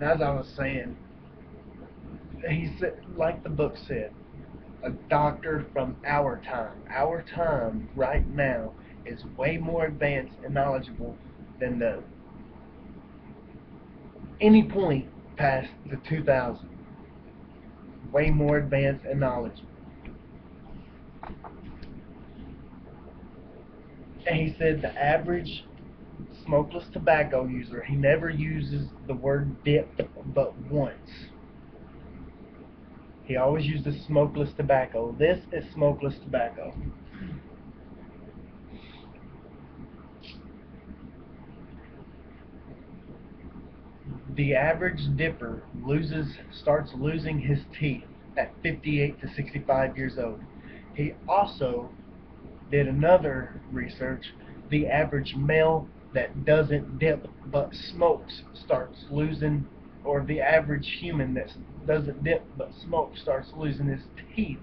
And as I was saying, he said, like the book said, a doctor from our time. Our time right now is way more advanced and knowledgeable than the any point past the 2000. Way more advanced and knowledgeable. And he said the average smokeless tobacco user, he never uses the word dip but once. He always uses smokeless tobacco. This is smokeless tobacco. The average dipper starts losing his teeth at 58 to 65 years old. He also did another research. The average male that doesn't dip but smokes starts losing, or the average human that doesn't dip but smokes starts losing his teeth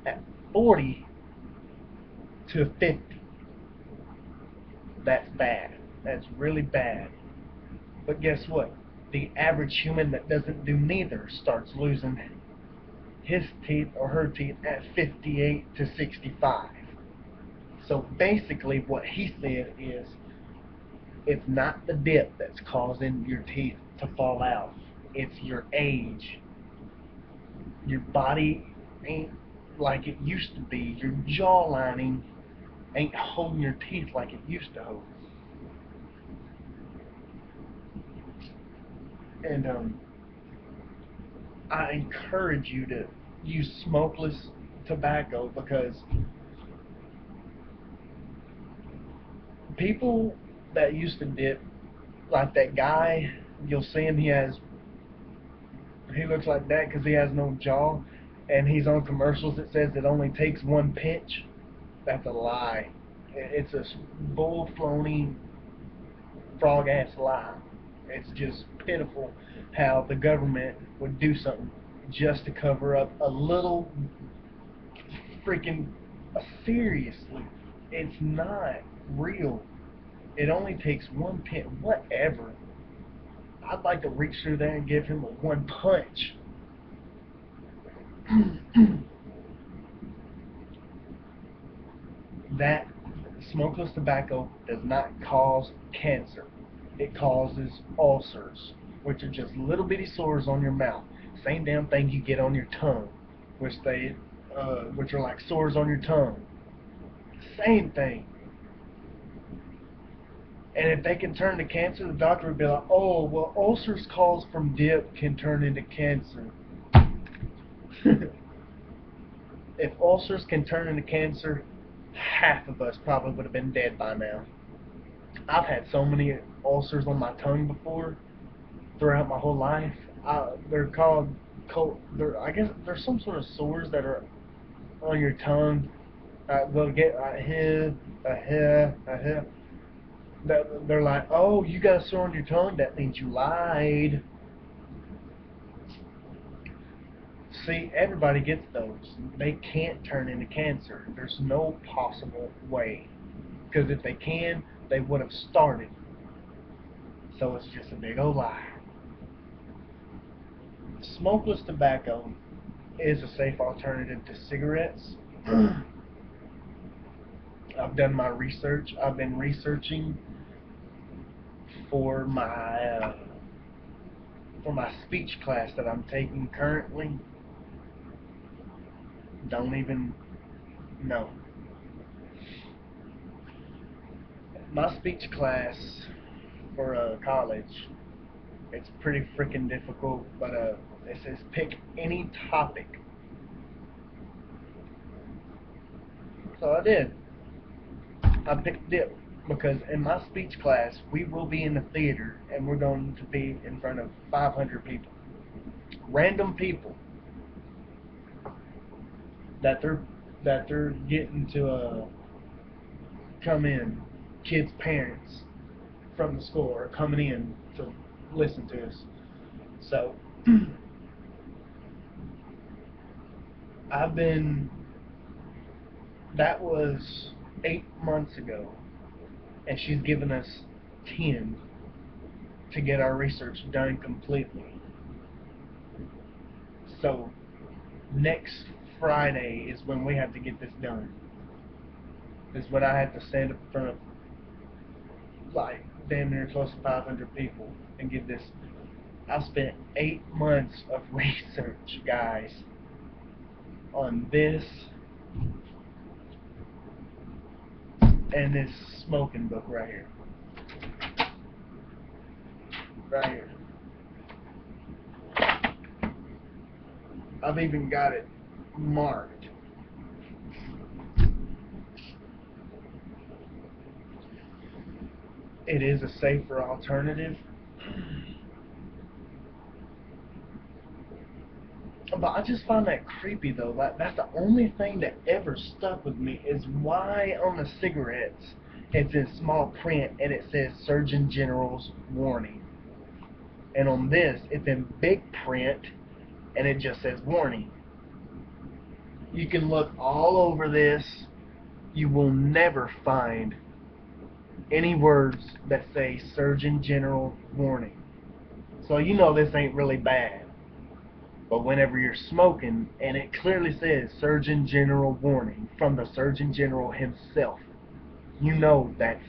at 40 to 50. That's bad. That's really bad. But guess what? The average human that doesn't do neither starts losing his teeth or her teeth at 58 to 65. So basically what he said is, it's not the dip that's causing your teeth to fall out. It's your age. Your body ain't like it used to be. Your jaw lining ain't holding your teeth like it used to hold. And I encourage you to use smokeless tobacco, because people that used to dip, like that guy, you'll see him, he looks like that because he has no jaw, and he's on commercials that says it only takes one pinch. That's a lie. It's a bull phony frog ass lie. It's just pitiful how the government would do something just to cover up a little freaking, seriously, it's not real. It only takes one pinch. Whatever. I'd like to reach through there and give him a one punch. That smokeless tobacco does not cause cancer. It causes ulcers, which are just little bitty sores on your mouth. Same damn thing you get on your tongue, which are like sores on your tongue. Same thing. And if they can turn to cancer, the doctor would be like, oh, well, ulcers caused from dip can turn into cancer. If ulcers can turn into cancer, half of us probably would have been dead by now. I've had so many ulcers on my tongue before, throughout my whole life. They're called, I guess they're some sort of sores that are on your tongue. They'll get here, here. They're like, oh, you got a sore on your tongue? That means you lied. See, everybody gets those. They can't turn into cancer. There's no possible way. Because if they can, they would have started. So it's just a big old lie. Smokeless tobacco is a safe alternative to cigarettes. I've done my research. I've been researching for my speech class that I'm taking currently. Don't even know. My speech class for college, it's pretty freaking difficult, but it says pick any topic. So I did. I picked dip because in my speech class we will be in the theater and we're going to be in front of 500 people, random people that they're getting to come in, kids' parents from the school are coming in to listen to us. So I've been that was 8 months ago, and she's given us 10 to get our research done completely. So next Friday is when we have to get this done. Is when I have to stand up in front of like damn near close to 500 people and give this. I spent 8 months of research, guys, on this and this smoking book right here. Right here. I've even got it marked. It is a safer alternative. But I just find that creepy though. That's the only thing that ever stuck with me is why on the cigarettes it's in small print and it says Surgeon General's warning. And on this it's in big print and it just says warning. You can look all over this. You will never find any words that say Surgeon General warning. So you know this ain't really bad. But whenever you're smoking, and it clearly says Surgeon General warning from the Surgeon General himself, you know that's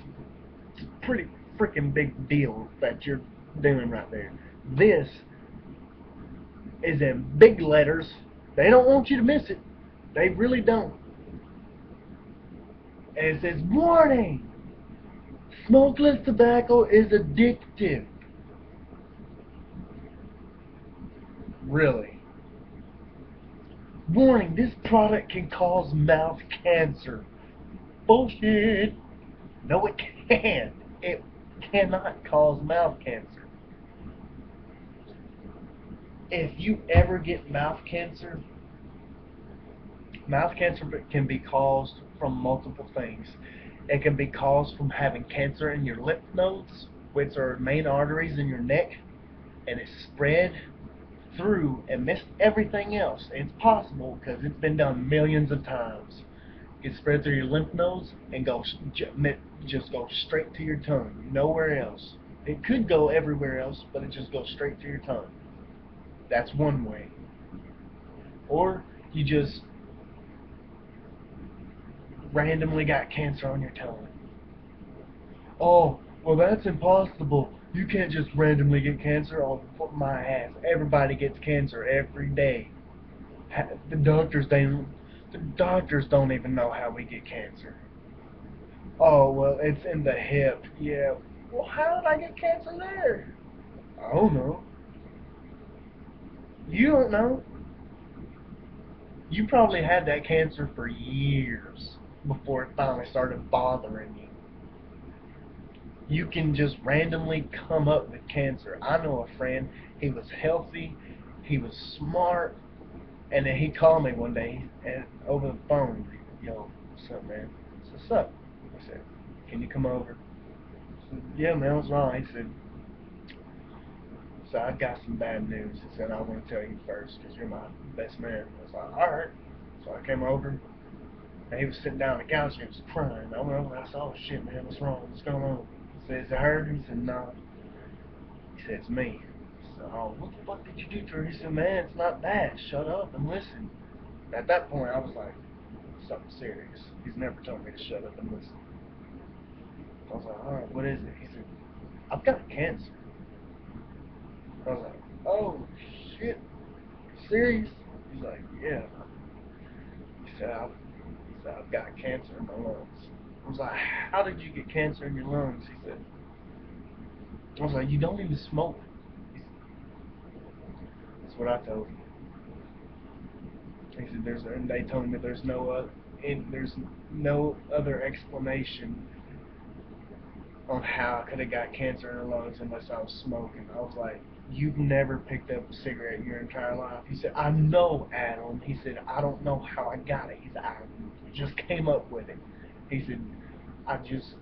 a pretty freaking big deal that you're doing right there. This is in big letters. They don't want you to miss it. They really don't. And it says, warning! Smokeless tobacco is addictive. Really? Warning, this product can cause mouth cancer. Bullshit. No, it can't. It cannot cause mouth cancer. If you ever get mouth cancer can be caused from multiple things. It can be caused from having cancer in your lymph nodes, which are main arteries in your neck, and it's spread through and missed everything else. It's possible because it's been done millions of times. It spread through your lymph nodes and just go straight to your tongue, nowhere else. It could go everywhere else, but it just goes straight to your tongue. That's one way. Or you just randomly got cancer on your tongue. Oh, well that's impossible. You can't just randomly get cancer. Oh, my ass. Everybody gets cancer every day. The doctors don't even know how we get cancer. Oh, well, it's in the hip. Yeah. Well, how did I get cancer there? I don't know. You don't know. You probably had that cancer for years before it finally started bothering you. You can just randomly come up with cancer. I know a friend, he was healthy, he was smart, and then he called me one day and over the phone, yo, what's up, man? I said, what's up? I said, can you come over? I said, yeah, man, what's wrong? He said, so I got some bad news. He said, I want to tell you first because you're my best man. I was like, alright. So I came over, and he was sitting down on the couch and he was crying. I went over and I said, oh shit, man, what's wrong? What's going on? He said, is it her? He said, no. He said, it's me. I said, oh, what the fuck did you do to her? He said, man, it's not that. Shut up and listen. At that point, I was like, something serious. He's never told me to shut up and listen. I was like, alright, what is it? He said, I've got cancer. I was like, oh, shit. Serious? He's like, yeah. I've got cancer in my lungs. I was like, how did you get cancer in your lungs? He said, I was like, you don't even smoke. That's what I told him. He said, and they told me there's no other explanation on how I could have got cancer in her lungs unless I was smoking. I was like, you've never picked up a cigarette in your entire life. He said, I know, Adam. He said, I don't know how I got it. He said, I just came up with it. He said, I just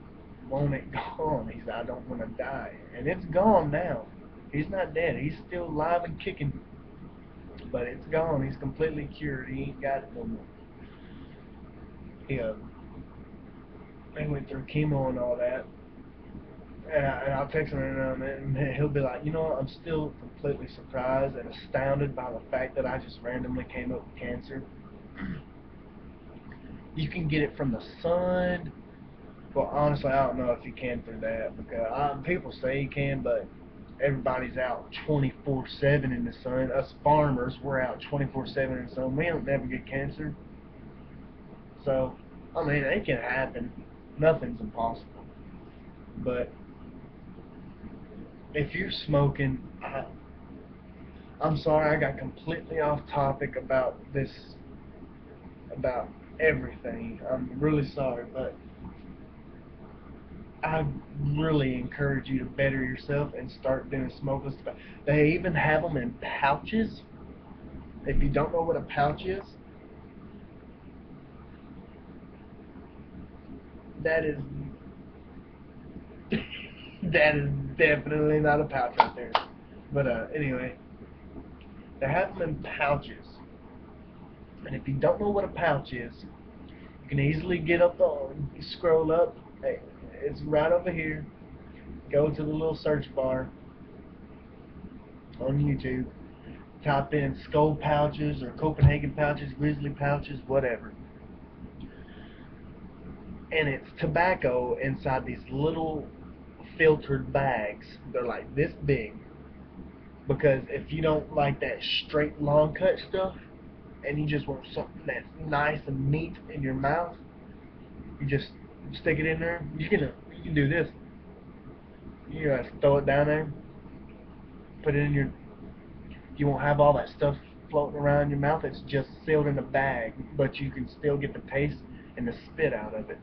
want it gone. He said, I don't want to die. And it's gone now. He's not dead. He's still alive and kicking. But it's gone. He's completely cured. He ain't got it no more. He went through chemo and all that. And I'll text him and he'll be like, you know what, I'm still completely surprised and astounded by the fact that I just randomly came up with cancer. You can get it from the sun. Well, honestly, I don't know if you can through that because people say you can, but everybody's out 24/7 in the sun. Us farmers, we're out 24/7 in the sun. We don't never get cancer. So, I mean, it can happen. Nothing's impossible. But if you're smoking, I'm sorry, I got completely off topic about this, about everything. I'm really sorry, but I really encourage you to better yourself and start doing smokeless tobacco. They even have them in pouches. If you don't know what a pouch is, that is that is definitely not a pouch right there. But anyway, they have them in pouches. And if you don't know what a pouch is, you can easily get up on, scroll up. Hey, it's right over here. Go to the little search bar on YouTube. Type in Skull pouches or Copenhagen pouches, Grizzly pouches, whatever. And it's tobacco inside these little filtered bags. They're like this big. Because if you don't like that straight long cut stuff, and you just want something that's nice and neat in your mouth, you just stick it in there. You can do this. You just throw it down there, put it in your. You won't have all that stuff floating around your mouth. It's just sealed in a bag, but you can still get the taste and the spit out of it.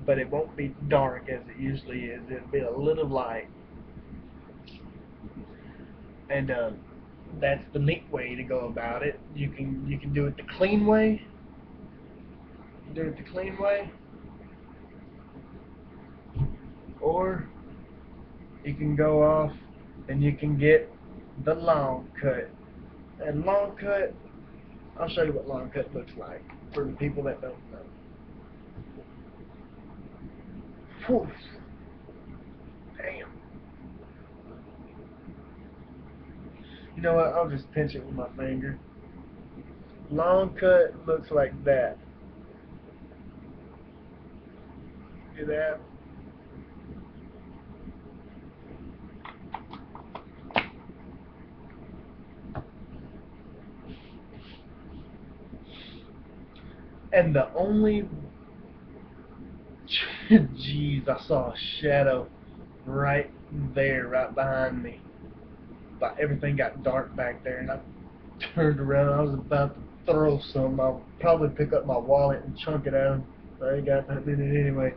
But it won't be dark as it usually is. It'll be a little light, and that's the neat way to go about it. You can do it the clean way. Do it the clean way, or you can go off and you can get the long cut. And long cut, I'll show you what long cut looks like for the people that don't know. Whew. Damn. You know what? I'll just pinch it with my finger. Long cut looks like that. See that? And the only... Jeez, I saw a shadow right there, right behind me. But everything got dark back there, and I turned around. I was about to throw some. I'll probably pick up my wallet and chunk it at him. I ain't got that in it anyway.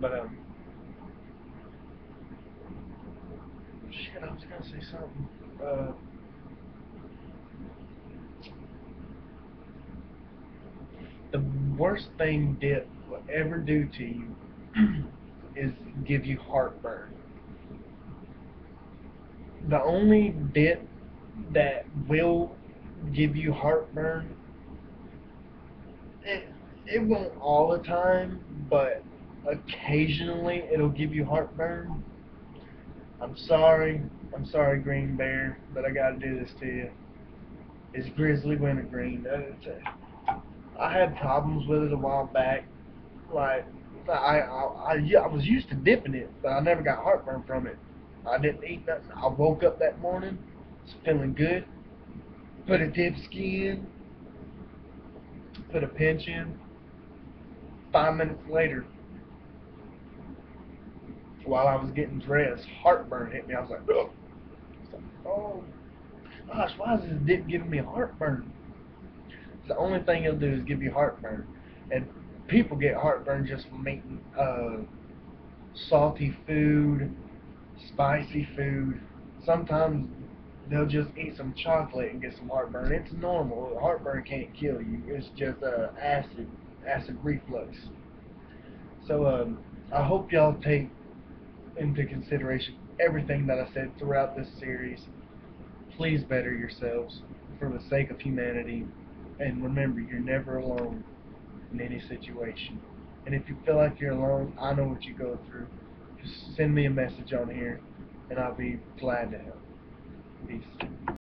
But shit, I was gonna say something. The worst thing dip will ever do to you is give you heartburn. The only dip that will give you heartburn, it, it won't all the time, but occasionally it'll give you heartburn. I'm sorry. I'm sorry, Green Bear, but I gotta do this to you. It's Grizzly Wintergreen. I had problems with it a while back. Like, I was used to dipping it, but I never got heartburn from it. I didn't eat nothing. I woke up that morning, was feeling good. Put a dip ski in, put a pinch in. 5 minutes later, while I was getting dressed, heartburn hit me. I was like, ugh. Oh gosh, why is this dip giving me heartburn? The only thing it'll do is give you heartburn. And people get heartburn just from eating salty food, spicy food. Sometimes they'll just eat some chocolate and get some heartburn. It's normal. Heartburn can't kill you. It's just acid reflux. So I hope y'all take into consideration everything that I said throughout this series. Please better yourselves for the sake of humanity. And remember, you're never alone in any situation. And if you feel like you're alone, I know what you go through. just send me a message on here, and I'll be glad to help. Peace.